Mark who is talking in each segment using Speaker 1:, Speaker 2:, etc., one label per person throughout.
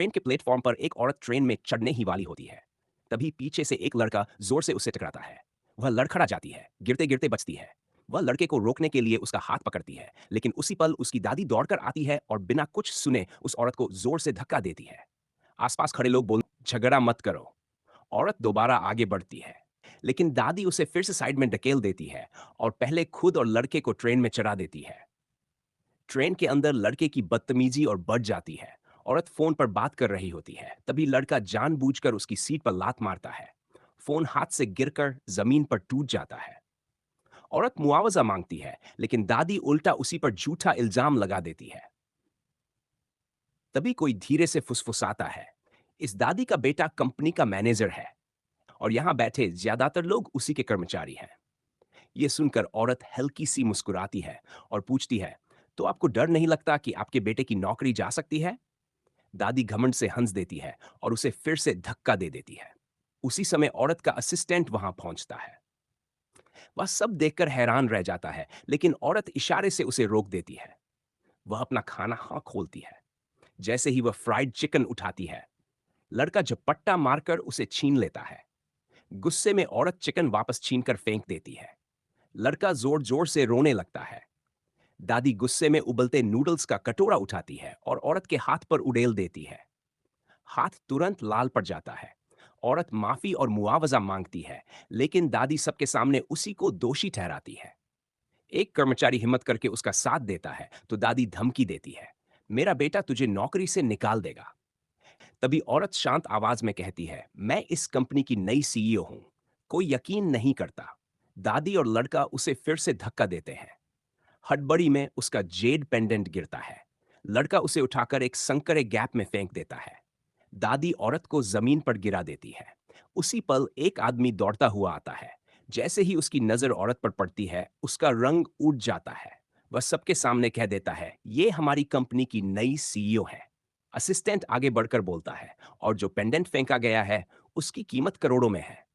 Speaker 1: Train के platform पर एक औरत ट्रेन में चढ़ने ही वाली होती है। तभी पीछे से एक लड़का जोर से उससे टकराता है। वह लड़खड़ा जाती है, गिरते गिरते बचती है। वह लड़के को रोकने के लिए उसका हाथ पकड़ती है, लेकिन उसी पल उसकी दादी दौड़कर आती है और बिना कुछ सुने उस औरत को जोर से धक्का देती है। आसपास खड़े लोग बोल, झगड़ा मत करो। औरत दोबारा आगे बढ़ती है, लेकिन दादी उसे फिर से साइड में ढकेल देती है और पहले खुद और लड़के को ट्रेन में चढ़ा देती है। ट्रेन के अंदर लड़के की बदतमीजी और बढ़ जाती है। औरत फोन पर बात कर रही होती है, तभी लड़का जानबूझकर उसकी सीट पर लात मारता है। फोन हाथ से गिरकर जमीन पर टूट जाता है। औरत मुआवजा मांगती है, लेकिन दादी उल्टा उसी पर झूठा इल्जाम लगा देती है। तभी कोई धीरे से फुसफुसाता है, इस दादी का बेटा कंपनी का मैनेजर है और यहाँ बैठे ज्यादातर लोग उसी के कर्मचारी हैं। ये सुनकर औरत हल्की सी मुस्कुराती है और पूछती है, तो आपको डर नहीं लगता कि आपके बेटे की नौकरी जा सकती है? दादी घमंड से हंस देती है और उसे फिर से धक्का दे देती है। उसी समय औरत का असिस्टेंट वहां पहुंचता है। वह सब देखकर हैरान रह जाता है, लेकिन औरत इशारे से उसे रोक देती है। वह अपना खाना हाँ खोलती है। जैसे ही वह फ्राइड चिकन उठाती है, लड़का झपट्टा मारकर उसे छीन लेता है। गुस्से में औरत चिकन वापस छीनकर फेंक देती है। लड़का जोर जोर से रोने लगता है। दादी गुस्से में उबलते नूडल्स का कटोरा उठाती है और औरत के हाथ पर उड़ेल देती है। हाथ तुरंत लाल पड़ जाता है। औरत माफी और मुआवजा मांगती है, लेकिन दादी सबके सामने उसी को दोषी ठहराती है। एक कर्मचारी हिम्मत करके उसका साथ देता है, तो दादी धमकी देती है, मेरा बेटा तुझे नौकरी से निकाल देगा। तभी औरत शांत आवाज में कहती है, मैं इस कंपनी की नई सीईओ हूं। कोई यकीन नहीं करता। दादी और लड़का उसे फिर से धक्का देते हैं। हड़बड़ी में उसका जेड पेंडेंट गिरता है। लड़का उसे उठाकर एक संकरे गैप में फेंक देता है। दादी औरत को जमीन पर गिरा देती है। उसी पल एक आदमी दौड़ता हुआ आता है। जैसे ही उसकी नजर औरत पर पड़ती है, उसका रंग उड़ जाता है। वह सबके सामने कह देता है, ये हमारी कंपनी की नई सीईओ है। असिस्टेंट आगे बढ़कर बोलता है, और जो पेंडेंट फेंका गया है उसकी कीमत करोड़ों में है।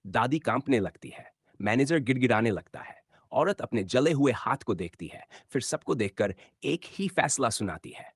Speaker 1: दादी कांपने लगती है। मैनेजर गिड़गिड़ाने लगता है। औरत अपने जले हुए हाथ को देखती है, फिर सबको देखकर एक ही फैसला सुनाती है,